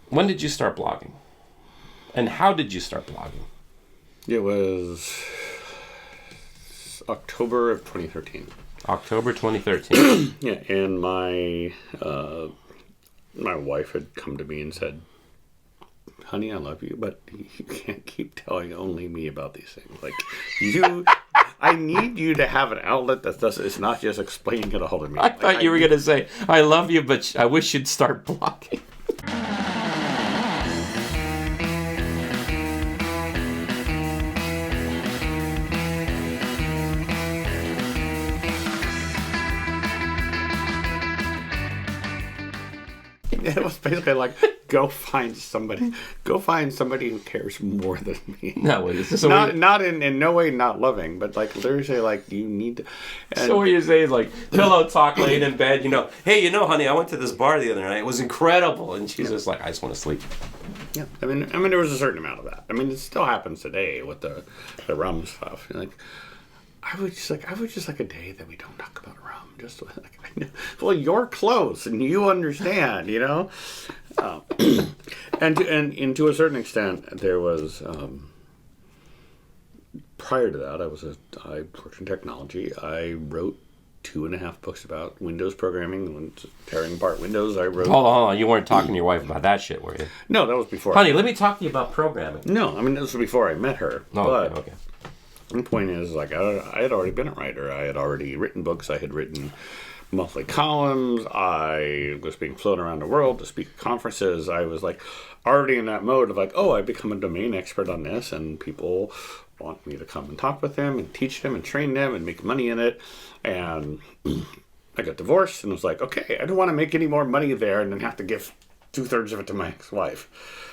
When did you start blogging? And how did you start blogging? It was October of 2013. October 2013. Yeah, and my wife had come to me and said, honey, I love you, but you can't keep telling only me about these things. Like, I need you to have an outlet it's not just explaining it all to me. I thought you were going to say, I love you, but I wish you'd start blogging. It was basically like, go find somebody who cares more than me. No, is this not in no way not loving, but like literally like you need to. So what you're saying is like pillow talk late in bed, hey, honey, I went to this bar the other night. It was incredible. And she's just like, I just want to sleep. Yeah. I mean there was a certain amount of that. I mean it still happens today with the rum stuff. Like I would just like a day that we don't talk about rum. Just like, well, you're close and you understand, and to a certain extent, there was prior to that, I worked in technology. I wrote 2.5 books about Windows programming and tearing apart Windows. I wrote. Hold on. You weren't talking to your wife about that shit, were you? No, that was before. Honey, let me talk to you about programming. No, I mean this was before I met her. Oh, okay. The point is, like, I had already been a writer. I had already written books. I had written monthly columns. I was being flown around the world to speak at conferences. I was, like, already in that mode of, like, I become a domain expert on this, and people want me to come and talk with them and teach them and train them and make money in it. And I got divorced and was like, okay, I don't want to make any more money there and then have to give 2/3 of it to my ex-wife.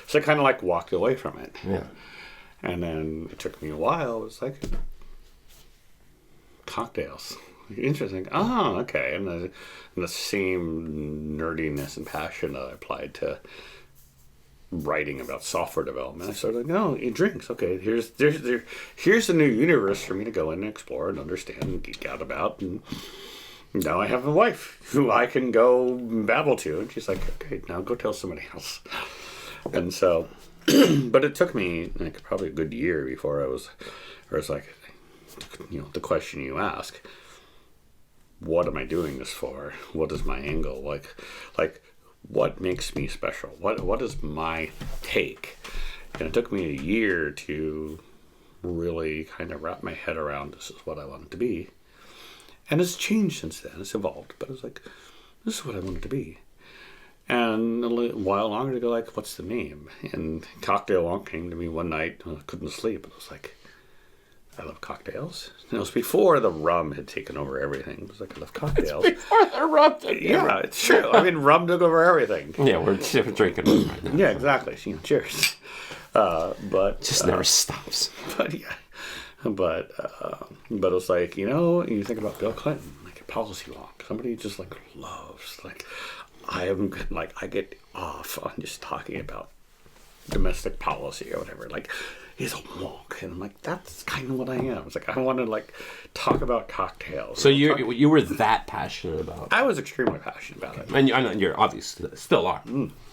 So I kind of, like, walked away from it. Yeah. And then it took me a while. It was like, cocktails. Interesting. Oh, okay. And the same nerdiness and passion that I applied to writing about software development. I started like, drinks. Okay, here's a new universe for me to go in and explore and understand and geek out about. And now I have a wife who I can go babble to. And she's like, okay, now go tell somebody else. And so... but it took me like probably a good year before I was like, the question you ask, what am I doing this for? What is my angle? Like what makes me special? What is my take? And it took me a year to really kind of wrap my head around this is what I want it to be. And it's changed since then. It's evolved. But it's like, this is what I want it to be. And a while longer to go, like, what's the name? And Cocktail Wonk came to me one night. I couldn't sleep. I was like, I love cocktails. And it was before the rum had taken over everything. It was like, I love cocktails. It's before the rum took over. Yeah, it's true. I mean, rum took over everything. Yeah, we're drinking rum right now. Yeah, exactly. Cheers. But just never stops. But yeah. But it was like, you think about Bill Clinton, like a policy wonk. Somebody just like loves, like, I get off on just talking about domestic policy or whatever. Like, he's a wonk, and I'm like, that's kind of what I am. It's like I want to like talk about cocktails. So you were that passionate about it? I was extremely passionate about it, and I know you're obviously still are.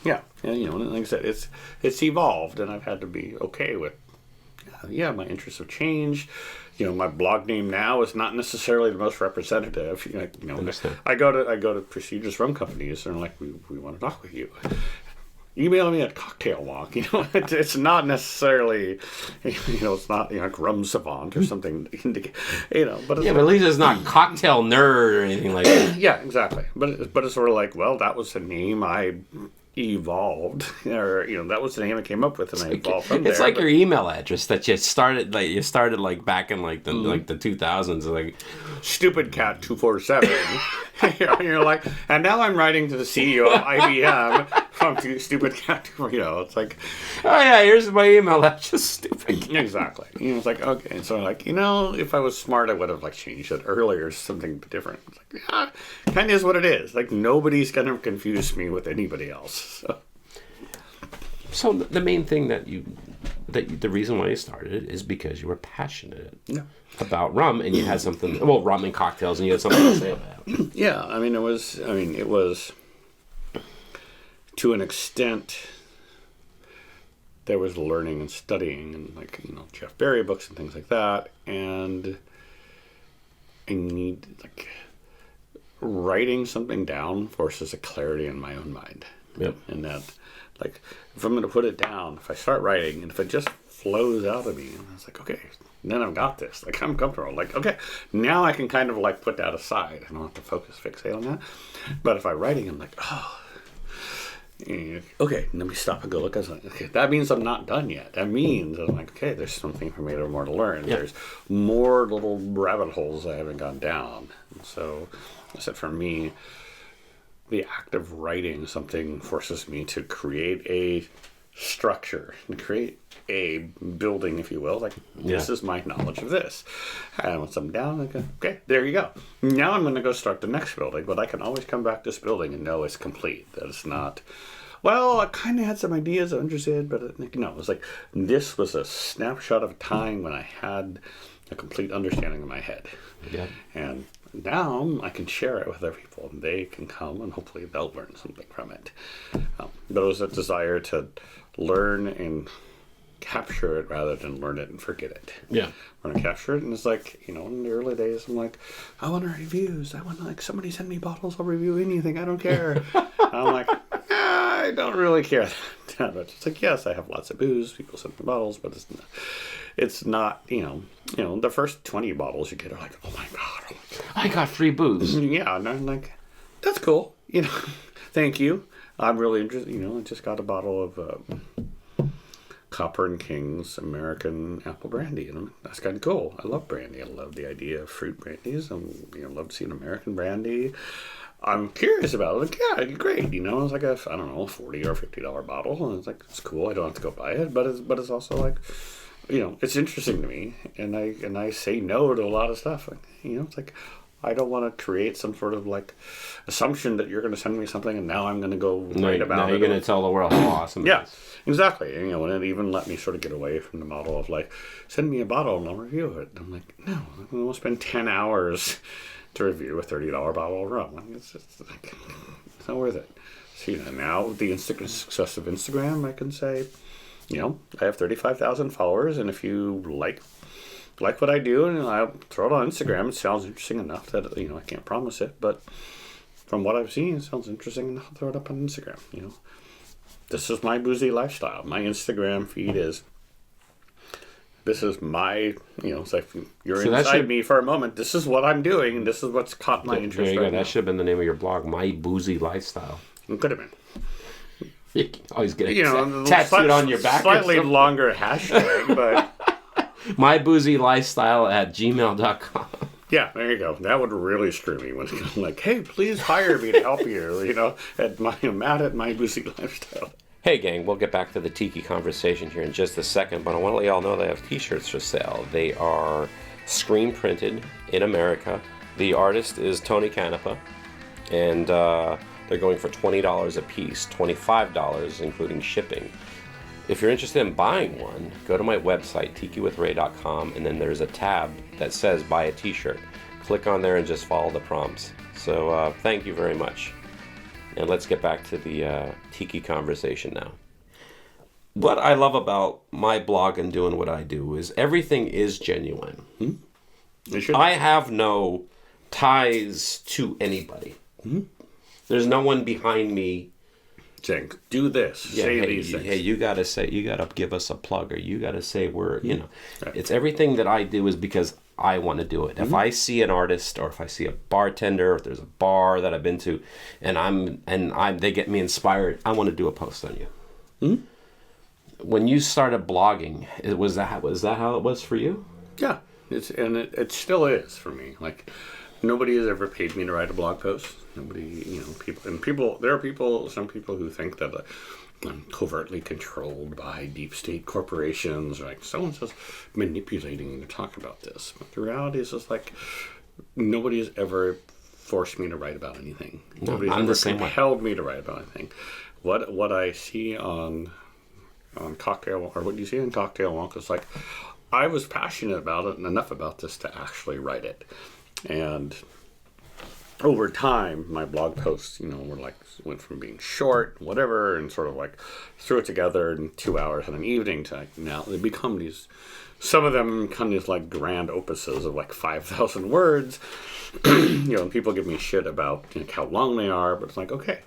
Yeah, and like I said, it's evolved, and I've had to be okay with. Yeah, my interests have changed. My blog name now is not necessarily the most representative. I go to prestigious rum companies and they're like, we want to talk with you. Email me at Cocktail Wonk. It's not necessarily, it's not like rum savant or something. But it's but at least it's not cocktail nerd or anything like that. Yeah, exactly. But it's sort of like, well, that was the name I evolved, or that was the name I came up with, and I evolved from there. It's like your email address that you started back in like the 2000s, like Stupid Cat 247. You're like, and now I'm writing to the CEO of IBM from Stupid Cat. It's like, oh yeah, here's my email address, Stupid. Exactly. It's like, okay, and so like, if I was smart, I would have like changed it earlier, something different. It's like, yeah, kind of is what it is. Like, nobody's gonna confuse me with anybody else. So the main thing the reason why you started it is because you were passionate about rum, and you had something, rum and cocktails, and you had something to say about it. Yeah, it was to an extent there was learning and studying and like, Jeff Berry books and things like that. And I need like writing something down forces a clarity in my own mind. Yep. And that, like, if I'm going to put it down, if I start writing and if it just flows out of me, and I was like, okay, then I've got this. Like, I'm comfortable. Like, okay, now I can kind of like put that aside. I don't have to fixate on that. But if I'm writing, I'm like, oh, okay, let me stop and go look at something. Okay, that means I'm not done yet. That means I'm like, okay, there's something for me to more to learn. Yeah. There's more little rabbit holes I haven't gone down. And so, I said for me, the act of writing something forces me to create a structure and create a building, if you will. Like, this is my knowledge of this. And once I'm down, I go, okay, there you go. Now I'm going to go start the next building, but I can always come back to this building and know it's complete. That it's not, well, I kind of had some ideas I'm interested, but it was like, this was a snapshot of time when I had a complete understanding in my head. Yeah. And now I can share it with other people, and they can come, and hopefully they'll learn something from it. But it was a desire to learn and capture it rather than learn it and forget it. Yeah. Learn and capture it, and it's like, in the early days, I'm like, I want reviews. I want somebody send me bottles. I'll review anything. I don't care. I'm like, I don't really care that much. It's like, yes, I have lots of booze. People send me bottles, but it's not, the first 20 bottles you get are like, oh my God. I got free booze. Yeah, and I'm like, that's cool. Thank you. I'm really interested. I just got a bottle of Copper and King's American Apple Brandy, and that's kind of cool. I love brandy. I love the idea of fruit brandies. I love to see an American brandy. I'm curious about it. Like, yeah, great. It's like a, I don't know, $40 or $50 bottle, and it's like, it's cool. I don't have to go buy it, but it's also like, it's interesting to me, and I say no to a lot of stuff. It's like, I don't want to create some sort of like assumption that you're going to send me something and now I'm going to go write about it. Now you're going to tell the world how awesome it is. Exactly. And it even let me sort of get away from the model of like, send me a bottle and I'll review it. I'm like, no, I'm going to spend 10 hours to review a $30 bottle of rum. It's not worth it. So, now with the success of Instagram, I can say, I have 35,000 followers, and if you like what I do, and I throw it on Instagram, it sounds interesting enough that, I can't promise it, but from what I've seen, it sounds interesting enough to throw it up on Instagram. This is my boozy lifestyle. My Instagram feed this is my, it's like you're inside me for a moment. This is what I'm doing, and this is what's caught my interest. There you go. That should have been the name of your blog, My Boozy Lifestyle. It could have been. You can always get it tattooed on your back. Slightly longer hashtag, but myboozyLifestyle@gmail.com. Yeah, there you go. That would really screw me when it's like, hey, please hire me to help you, at Matt at My Boozy Lifestyle. Hey gang, we'll get back to the Tiki conversation here in just a second, but I want to let y'all know they have t-shirts for sale. They are screen printed in America. The artist is Tony Canepa, and they're going for $20 a piece, $25 including shipping. If you're interested in buying one, go to my website, tikiwithray.com, and then there's a tab that says buy a t-shirt. Click on there and just follow the prompts. So thank you very much. And let's get back to the Tiki conversation now. What I love about my blog and doing what I do is everything is genuine. I have no ties to anybody. There's no one behind me saying, do this, say these things. Hey, you gotta give us a plug, or you gotta say right. It's everything that I do is because I want to do it. If I see an artist, or if I see a bartender, or if there's a bar that I've been to, and they get me inspired, I want to do a post on you. When you started blogging, was that how it was for you? Yeah, it still is for me. Like, nobody has ever paid me to write a blog post. Nobody, there are some people who think that I'm covertly controlled by deep state corporations, or like so-and-so's manipulating me to talk about this. But the reality is just like, nobody has ever forced me to write about anything. Nobody's ever compelled me to write about anything. What I see on Cocktail, or what you see on Cocktail Wonk is like, I was passionate about it and enough about this to actually write it. And over time, my blog posts, were like, went from being short, whatever, and sort of like threw it together in 2 hours in an evening to like, now they become these, some of them become these like grand opuses of like 5,000 words. And people give me shit about how long they are, but it's like, okay,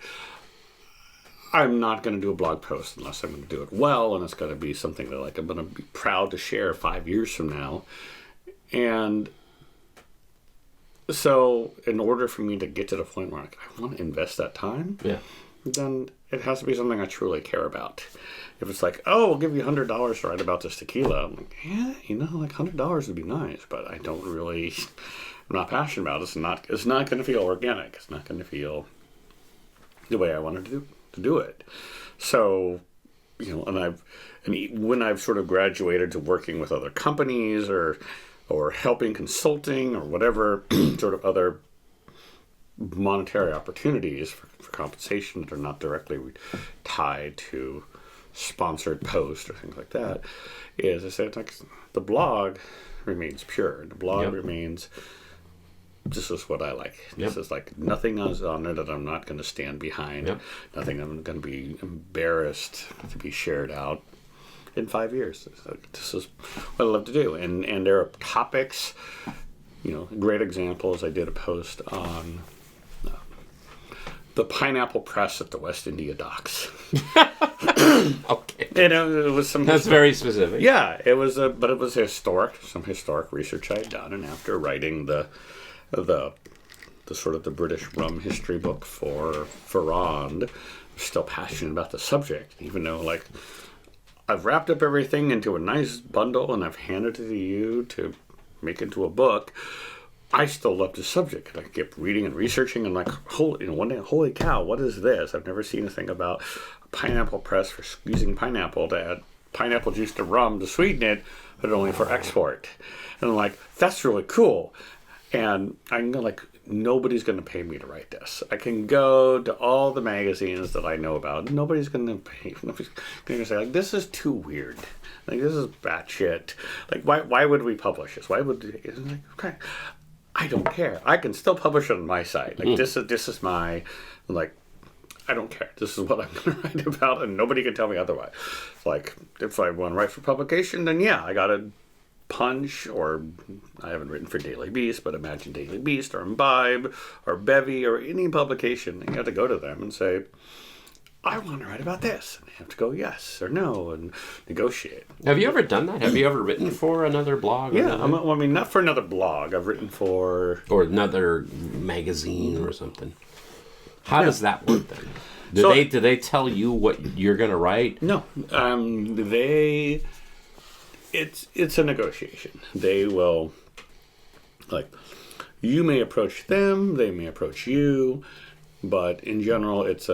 I'm not going to do a blog post unless I'm going to do it well, and it's going to be something that like I'm going to be proud to share 5 years from now. And so in order for me to get to the point where I want to invest that time, then it has to be something I truly care about. If it's like, oh, we'll give you $100 to write about this tequila, I'm like, yeah, like $100 would be nice, but I don't really, I'm not passionate about it. It's not going to feel organic. It's not going to feel the way I wanted to do it. So, and when I've sort of graduated to working with other companies or helping consulting or whatever sort of other monetary opportunities for compensation that are not directly tied to sponsored posts or things like that, is I said, like, the blog remains pure. The blog remains, this is what I like. This is like nothing else on there that I'm not going to stand behind. Nothing I'm going to be embarrassed to be shared out in 5 years. This is what I love to do. And there are topics, great examples. I did a post on the pineapple press at the West India docks. Okay. It was some. That's very specific. Yeah, it was but it was some historic research I had done, and after writing the sort of the British rum history book for Ferrand, I'm still passionate about the subject, even though like I've wrapped up everything into a nice bundle and I've handed it to you to make into a book. I still love the subject. And I kept reading and researching and like, one day, holy cow, what is this? I've never seen anything about a pineapple press for squeezing pineapple to add pineapple juice to rum to sweeten it, but only for export. And I'm like, that's really cool. And I can go like, nobody's going to pay me to write this. I can go to all the magazines that I know about. Nobody's going to pay. Nobody's going to say, like, this is too weird. Like, this is batshit. Like, why would we publish this? Why would we? Like, okay, I don't care. I can still publish it on my site. Like, this is my, like, I don't care. This is what I'm going to write about, and nobody can tell me otherwise. Like, if I want to write for publication, then yeah, I got to Punch, or I haven't written for Daily Beast, but imagine Daily Beast or Imbibe or Bevy or any publication. You have to go to them and say, I want to write about this. And you have to go yes or no and negotiate. Have you ever done that? Have you ever written for another blog? Yeah, I mean, not for another blog. I've written for... Or another magazine or something. How does that work then? Do they tell you what you're going to write? No. It's a negotiation. They will, like, you may approach them, they may approach you, but in general, it's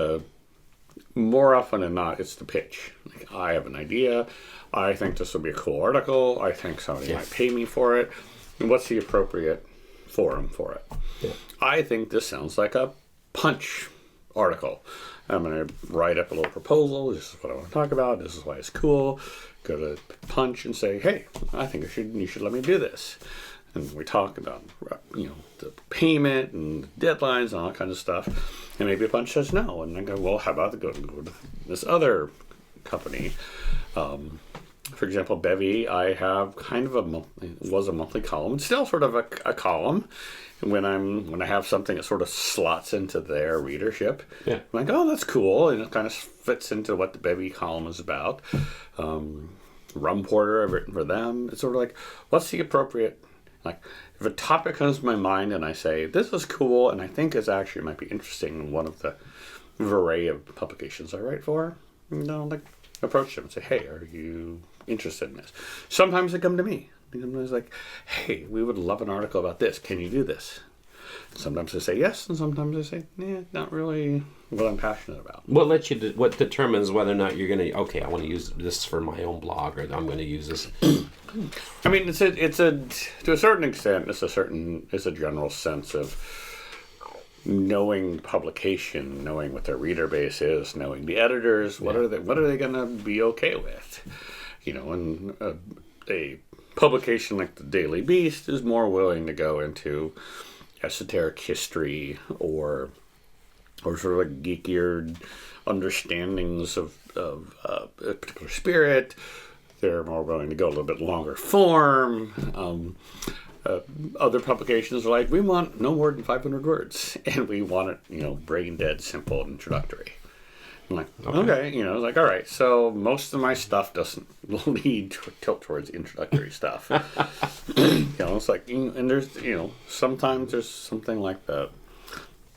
more often than not, it's the pitch. Like, I have an idea. I think this will be a cool article. I think somebody might pay me for it. And what's the appropriate forum for it? Yeah. I think this sounds like a Punch article. I'm going to write up a little proposal. This is what I want to talk about. This is why it's cool. Go to Punch and say, hey, I think you should let me do this. And we talk about, the payment and deadlines and all that kind of stuff. And maybe Punch says no. And I go, well, how about go to this other company? For example, Bevy, I have kind of a monthly column. It's still sort of a column. When I have something that sort of slots into their readership, I'm like, oh, that's cool, and it kind of fits into what the Bevy column is about. Rum Porter, I've written for them. It's sort of like, what's the appropriate, like, if a topic comes to my mind and I say, this is cool, and I think it actually might be interesting in one of the array of publications I write for, like, approach them and say, hey, are you interested in this? Sometimes they come to me. Sometimes like, hey, we would love an article about this. Can you do this? Sometimes they say yes, and sometimes they say, not really what I'm passionate about. What determines whether or not you're going to, okay, I want to use this for my own blog, or I'm going to use this? I mean, it's to a certain extent, it's a general sense of knowing publication, knowing what their reader base is, knowing the editors, what are they going to be okay with? And a publication like the Daily Beast is more willing to go into esoteric history or sort of like geekier understandings of a particular spirit. They're more willing to go a little bit longer form. Other publications are like, we want no more than 500 words, and we want it, brain dead, simple, introductory. I'm like, okay, like, all right, so most of my stuff doesn't lead to a tilt towards introductory stuff. It's like, and there's, sometimes there's something like the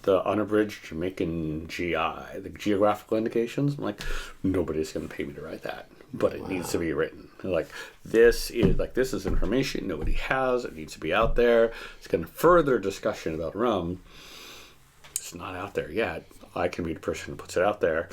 unabridged Jamaican GI, the geographical indications. I'm like, nobody's going to pay me to write that, but it needs to be written. Like, this is information nobody has. It needs to be out there. It's going to further discussion about rum. It's not out there yet. I can be the person who puts it out there.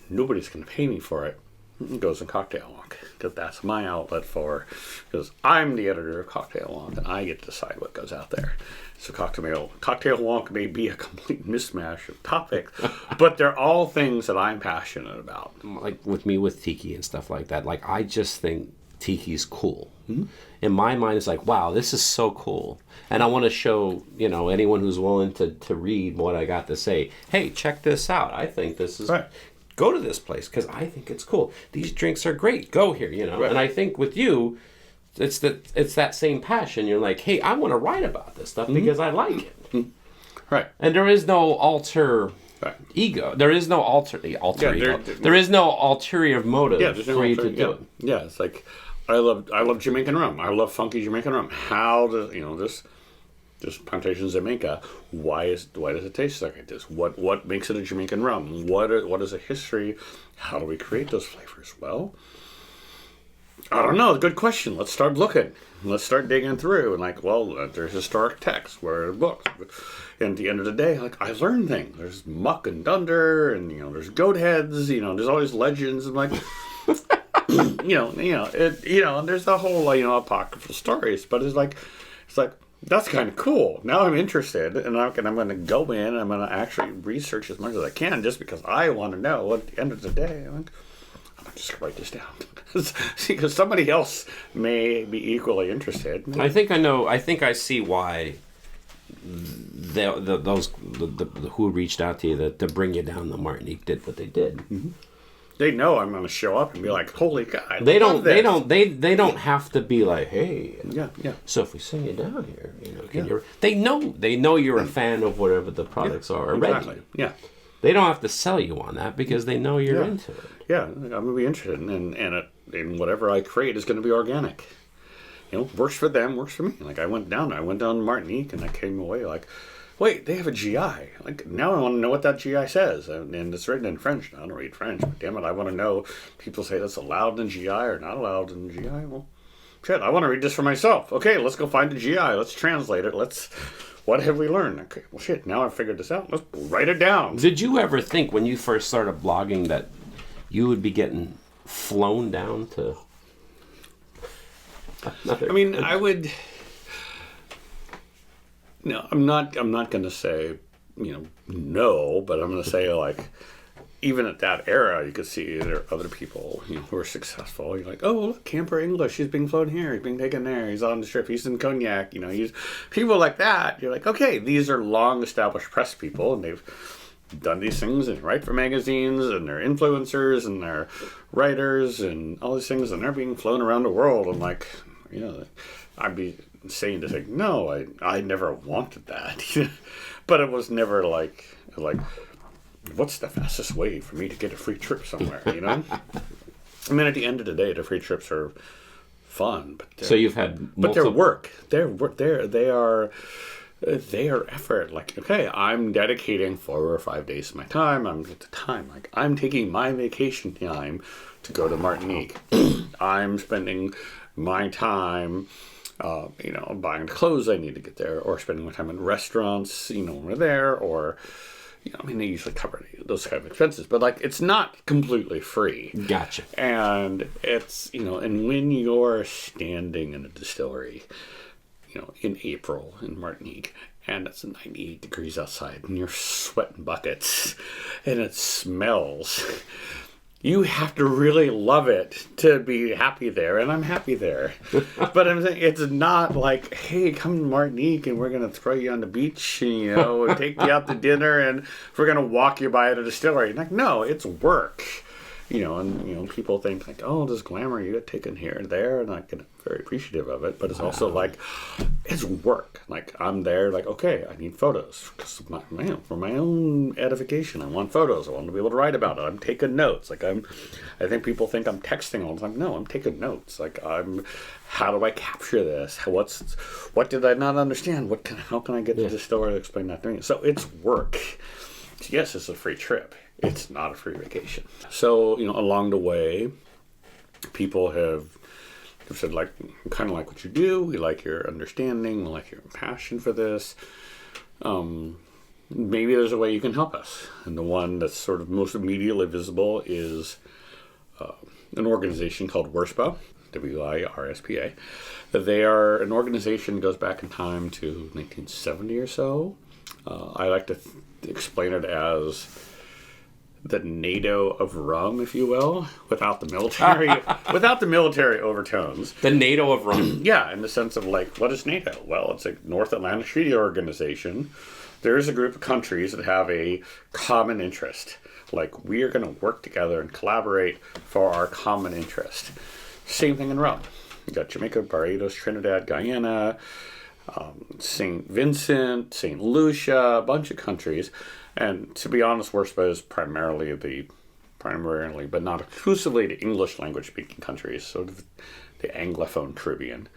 Nobody's going to pay me for it. It goes in Cocktail Wonk, because that's my outlet because I'm the editor of Cocktail Wonk, and I get to decide what goes out there. So Cocktail Wonk may be a complete mismatch of topics, but they're all things that I'm passionate about. Like with Tiki and stuff like that, like I just think Tiki's cool. Mm-hmm. In my mind, it's like, wow, this is so cool. And I want to show, anyone who's willing to read what I got to say, hey, check this out. I think this is... Right. Go to this place because I think it's cool. These drinks are great. Go here, Right. And I think with you, it's that same passion. You're like, hey, I want to write about this stuff because I like it. Mm-hmm. Right. And there is no alter ego. There is no alter ego. There is no ulterior motive for you to do it. Yeah, it's like... I love Jamaican rum. I love funky Jamaican rum. How does this plantation Jamaica? Why does it taste like this? What makes it a Jamaican rum? What is a history? How do we create those flavors? Well, I don't know. Good question. Let's start looking. Let's start digging through. And there's historic texts, where are books. And at the end of the day, I learn things. There's muck and dunder, and there's goat heads. There's all these legends. And and there's the whole, apocryphal stories, but it's like, that's kind of cool. Now I'm interested, and I'm going to go in, and I'm going to actually research as much as I can, just because I want to know. At the end of the day, I'm going to just write this down. Because somebody else may be equally interested. I think I know. I think I see why those who reached out to you to bring you down to Martinique did what they did. Mm-hmm. They know I'm going to show up and be like, "Holy God!" They don't have to be like, "Hey, yeah." So if we send you down here, they know you're a fan of whatever the products are already. Exactly. Yeah. They don't have to sell you on that because they know you're into it. Yeah, I'm going to be interested, and whatever I create is going to be organic. Works for them, works for me. I went down to Martinique, and I came away like, wait, they have a GI. Now I want to know what that GI says. And it's written in French. I don't read French, but damn it, I want to know. People say that's allowed in GI or not allowed in GI. Well, shit, I want to read this for myself. Okay, let's go find the GI. Let's translate it. What have we learned? Okay, well, shit, now I've figured this out. Let's write it down. Did you ever think when you first started blogging that you would be getting flown down to... I would... No, I'm not going to say, no, but I'm going to say, even at that era, you could see there are other people, who are successful. You're like, oh, look, Camper English, he's being flown here, he's being taken there, he's on the strip, he's in Cognac, he's people like that. You're like, okay, these are long-established press people, and they've done these things and write for magazines, and they're influencers, and they're writers, and all these things, and they're being flown around the world. I'm like, I'd be saying to think, no, I never wanted that. But it was never like, what's the fastest way for me to get a free trip somewhere, at the end of the day, the free trips are fun. But so you've had multiple... But they're work. They are effort. Okay, I'm dedicating 4 or 5 days of my time. I'm taking my vacation time to go to Martinique. I'm spending my time... buying the clothes I need to get there, or spending my time in restaurants, when we're there, or, they usually cover those kind of expenses, but it's not completely free. Gotcha. And it's, and when you're standing in a distillery, in April in Martinique, and it's 98 degrees outside, and you're sweating buckets, and it smells, you have to really love it to be happy there, and I'm happy there. But I'm saying it's not like, hey, come to Martinique and we're gonna throw you on the beach, and take you out to dinner, and we're gonna walk you by the distillery. Like, no, it's work. And people think like, oh, this glamour you get taken here and there, and I get very appreciative of it. But it's also like, it's work. Like, I'm there, like, okay, I need photos because for my own edification. I want photos. I want to be able to write about it. I'm taking notes. Like, I think people think I'm texting all the time. No, I'm taking notes. Like, how do I capture this? What did I not understand? How can I get to the distillery to explain that to me? So it's work. Yes, it's a free trip. It's not a free vacation. So, along the way, people have said, like, kind of like what you do. We like your understanding. We like your passion for this. Maybe there's a way you can help us. And the one that's sort of most immediately visible is an organization called WIRSPA, WIRSPA. They are an organization that goes back in time to 1970 or so. I like to explain it as the NATO of rum, if you will, without the military overtones. The NATO of rum. Yeah, in the sense of, like, what is NATO? Well, it's a North Atlantic Treaty Organization. There is a group of countries that have a common interest. Like, we are going to work together and collaborate for our common interest. Same thing in rum. You got Jamaica, Barbados, Trinidad, Guyana, St. Vincent, St. Lucia, a bunch of countries. And to be honest, WIRSPA is primarily, but not exclusively, the English language speaking countries, sort of the Anglophone Caribbean.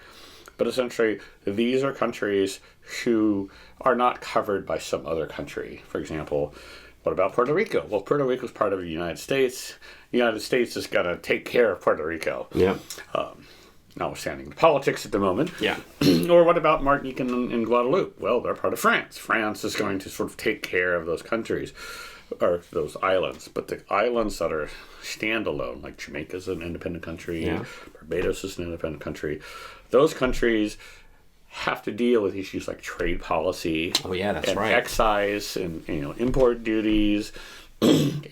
But essentially, these are countries who are not covered by some other country. For example, what about Puerto Rico? Well, Puerto Rico is part of the United States. The United States is going to take care of Puerto Rico. Yeah. Notwithstanding the politics at the moment. Yeah. Or what about Martinique and Guadeloupe? Well, they're part of France. France is going to sort of take care of those countries, or those islands. But the islands that are standalone, like Jamaica's an independent country, Barbados is an independent country, those countries have to deal with issues like trade policy. Oh, yeah, that's and right. Excise and import duties.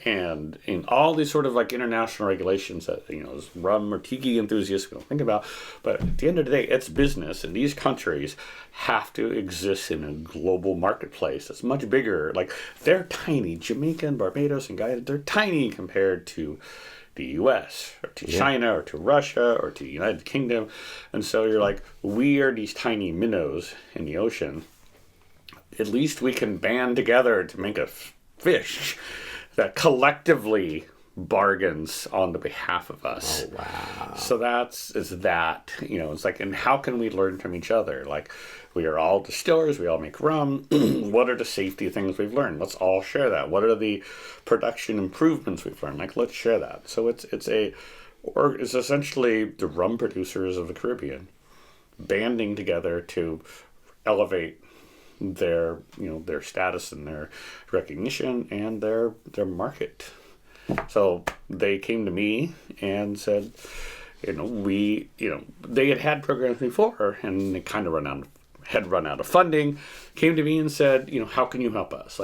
And in all these sort of like international regulations that as rum or tiki enthusiasts we don't think about, but at the end of the day, it's business, and these countries have to exist in a global marketplace that's much bigger. Like, they're tiny. Jamaica and Barbados and Guyana, they're tiny compared to the U.S. or to China or to Russia or to the United Kingdom, and so you're like, we are these tiny minnows in the ocean. At least we can band together to make a fish that collectively bargains on the behalf of us. Oh, wow. So it's like, and how can we learn from each other? Like, we are all distillers, we all make rum. What are the safety things we've learned? Let's all share that. What are the production improvements we've learned? Like, let's share that. So it's essentially the rum producers of the Caribbean banding together to elevate their status and their recognition and their market. So they came to me and said, they had programs before and they kind of had run out of funding. Came to me and said, how can you help us?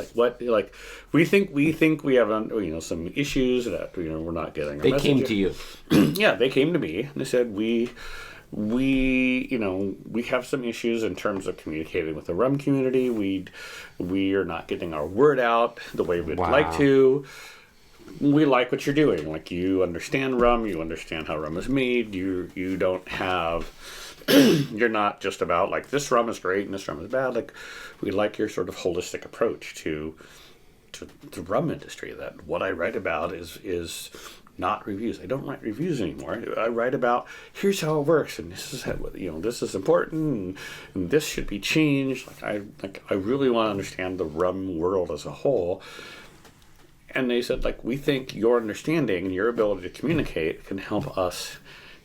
We think we have some issues that we're not getting. They came to you. Yeah, they came to me and they said, we have some issues in terms of communicating with the rum community. We are not getting our word out the way we'd like to. We like what you're doing. Like, you understand rum, you understand how rum is made. You don't have you're not just about like, this rum is great and this rum is bad. Like, we like your sort of holistic approach to the rum industry. That what I write about is not reviews. I don't write reviews anymore. I write about, here's how it works, and this is how, this is important, and this should be changed. I really want to understand the rum world as a whole. And they said, we think your understanding and your ability to communicate can help us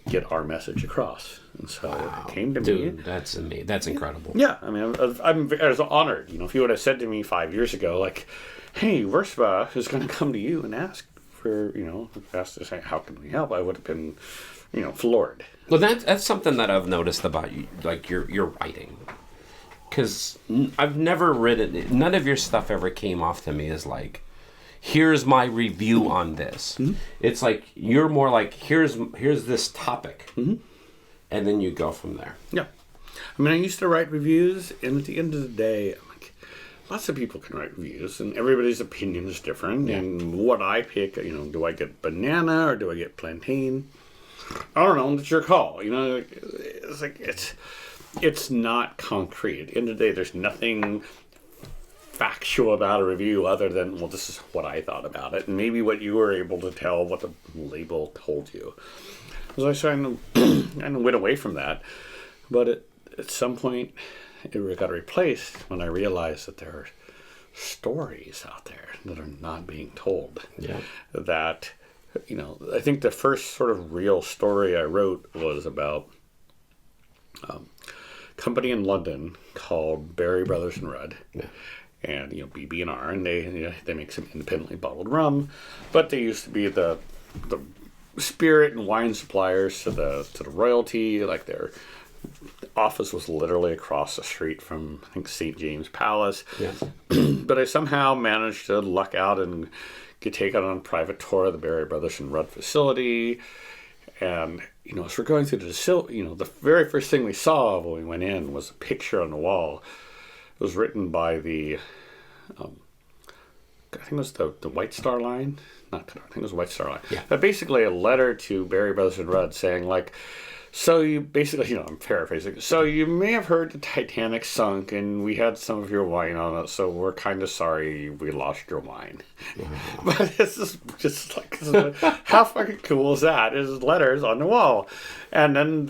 get our message across. And so it came to me. Dude, that's amazing. That's incredible. Yeah, I mean, I was honored. If you would have said to me 5 years ago, hey, WIRSPA is going to come to you and ask for, asked to say, how can we help? I would have been, floored. Well, that's something that I've noticed about you, your writing. Because I've never written, none of your stuff ever came off to me as here's my review on this. It's like you're more like here's this topic, and then you go from there. Yeah. I mean, I used to write reviews, and at the end of the day, I'm like, lots of people can write reviews, and everybody's opinion is different. Yeah. And what I pick, do I get banana or do I get plantain? I don't know. It's your call. It's like it's not concrete. At the end of the day, there's nothing factual about a review other than, well, this is what I thought about it, and maybe what you were able to tell what the label told you. So I kind of went away from that, but at some point it got replaced when I realized that there are stories out there that are not being told. Yeah. That, I think the first sort of real story I wrote was about a company in London called Berry Brothers and Rudd. Yeah. And BB&R, and they make some independently bottled rum, but they used to be the spirit and wine suppliers to the royalty. Like their office was literally across the street from, I think, St. James Palace. Yeah. But I somehow managed to luck out and get taken on a private tour of the Berry Brothers and Rudd facility. And as we're going through the very first thing we saw when we went in was a picture on the wall. It was written by the, I think it was the White Star Line. Not Qatar, I think it was White Star Line. Yeah. But basically a letter to Berry Brothers and Rudd saying, like, so you basically, I'm paraphrasing. So you may have heard the Titanic sunk and we had some of your wine on it, so we're kind of sorry we lost your wine. Wow. But this is just like, how fucking cool is that? There's letters on the wall. And then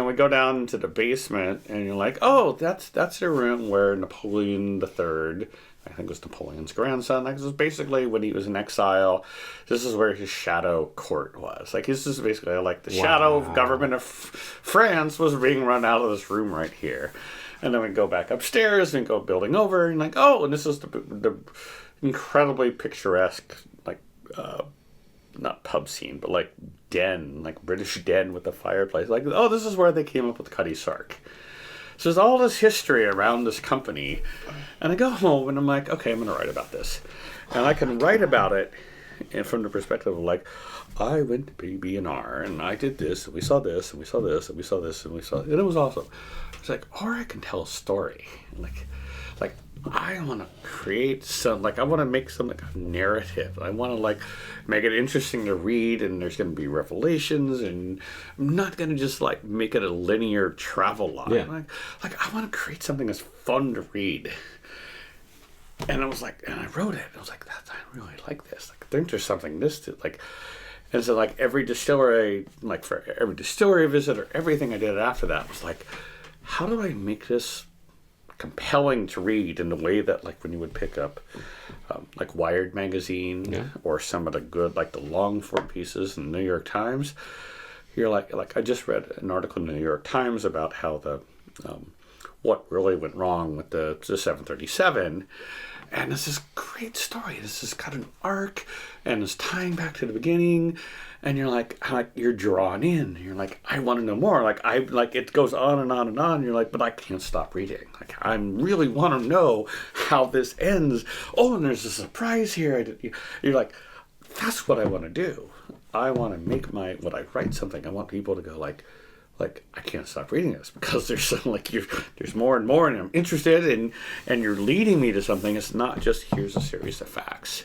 we go down to the basement and you're like, oh, that's the room where Napoleon III, I think it was Napoleon's grandson. Like, this is basically when he was in exile. This is where his shadow court was. Like, this is basically like the shadow of government of France was being run out of this room right here. And then we go back upstairs and go building over and like, oh, and this is the incredibly picturesque, like, not pub scene, but like den, like British den with the fireplace. Like, oh, this is where they came up with Cutty Sark. So there's all this history around this company, and I go home and I'm like, okay, I'm going to write about this. And I can write about it from the perspective of like, I went to BB&R and I did this, and we saw this, and we saw this, and we saw this, and we saw, and it was awesome. It's like, or I can tell a story. Like I want to create I want to make some like a narrative. I want to like make it interesting to read, and there's going to be revelations, and I'm not going to just like make it a linear travel line. Yeah. Like I want to create something that's fun to read. And I was like, and I wrote it. I was like, I really like this. Like, I think there's something and so like every distillery, like for every distillery visit or everything I did after that was like, how do I make this compelling to read in the way that like when you would pick up like Wired magazine or some of the good, like the long form pieces in the New York Times, you're like I just read an article in the New York Times about how the what really went wrong with the 737, and it's this great story. This has got an arc and it's tying back to the beginning, and you're like you're drawn in. You're like, I want to know more. Like it goes on and on and on. And you're like, but I can't stop reading. Like I really want to know how this ends. Oh, and there's a surprise here. You're like, that's what I want to do. I want to make when I write something, I want people to go like I can't stop reading this because there's there's more and more, and I'm interested, and you're leading me to something. It's not just here's a series of facts.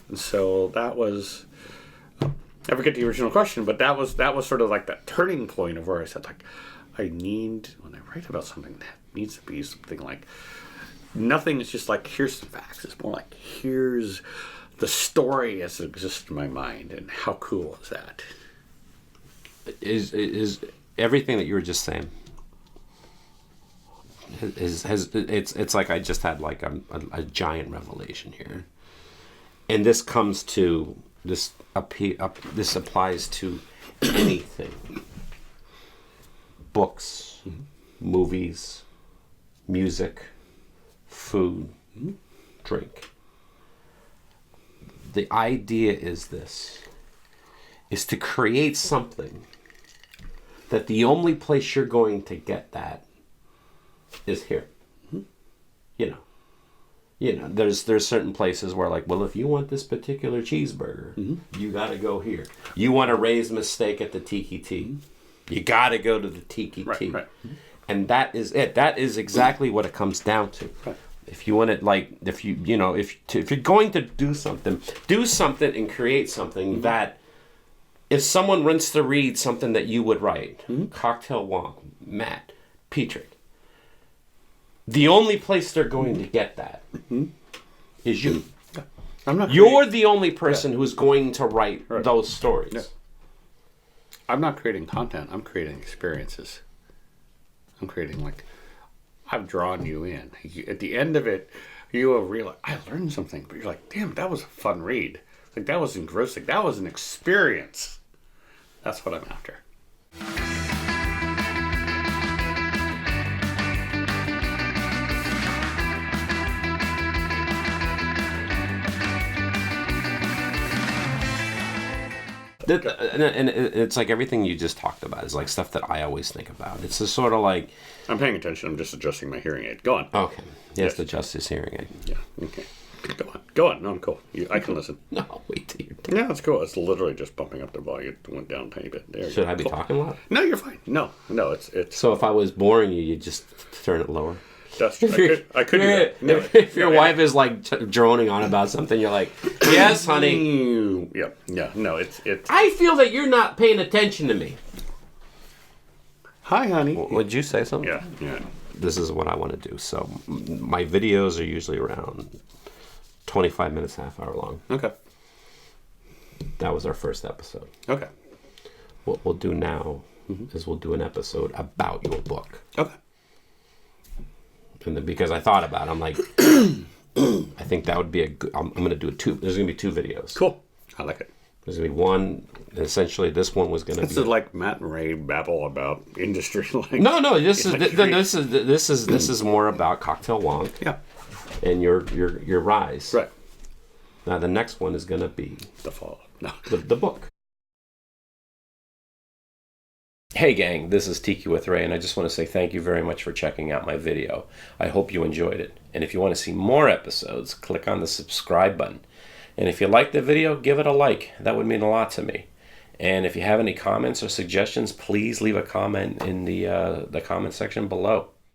And so that was, I forget the original question, but that was sort of like that turning point of where I said like, when I write about something, that needs to be something like, nothing is just like here's some facts. It's more like here's the story as it exists in my mind, and how cool is that? Is everything that you were just saying it's like I just had like a giant revelation here, and this comes to this applies to anything: books, movies, music, food, drink. The idea is to create something that the only place you're going to get that is here. You know, there's certain places where like, well, if you want this particular cheeseburger, you got to go here. You want a raised mistake at the Tiki Tea, you got to go to the Tiki Tea. Right. And that is it. That is exactly what it comes down to. Right. If you want it, like, if you're going to do something and create something that, if someone wants to read something that you would write, Cocktail Wonk, Matt, Pietrek, the only place they're going to get that is you. You're the only person who's going to write those stories. Yeah. I'm not creating content. I'm creating experiences. I'm creating, like, I've drawn you in. At the end of it, you will realize, I learned something. But you're like, damn, that was a fun read. Like, that was engrossing. That was an experience. That's what I'm after. And it's like everything you just talked about is like stuff that I always think about. It's just sort of like... I'm paying attention. I'm just adjusting my hearing aid. Go on. Okay. Yes, to adjust his hearing aid. Yeah, okay. Go on. No, I'm cool. I can listen. No, wait till you're done. Yeah, it's cool. It's literally just bumping up the volume. It went down a tiny bit. There. Should I be talking a lot? No, you're fine. No, it's... So if I was boring you, you'd just turn it lower? That's true. I could do that. No, if your wife is like droning on about something, you're like, yes, honey. Yeah. No, it's. I feel that you're not paying attention to me. Hi, honey. Would you say something? Yeah. This is what I want to do. So my videos are usually around 25 minutes, half hour long. Okay. That was our first episode. Okay. What we'll do now is we'll do an episode about your book. Okay. And then, because I thought about it, I'm like, I think that would be a good... I'm going to do there's going to be 2 videos. Cool. I like it. There's going to be one... Essentially, this one was going to be... This is like Matt and Ray babble about industry. Like No. This is more about Cocktail Wonk. Yeah. And your rise. Right. Now, the next one is going to be... The fall. No. The book. Hey gang, this is Tiki with Ray, and I just want to say thank you very much for checking out my video. I hope you enjoyed it. And if you want to see more episodes, click on the subscribe button. And if you liked the video, give it a like. That would mean a lot to me. And if you have any comments or suggestions, please leave a comment in the comment section below.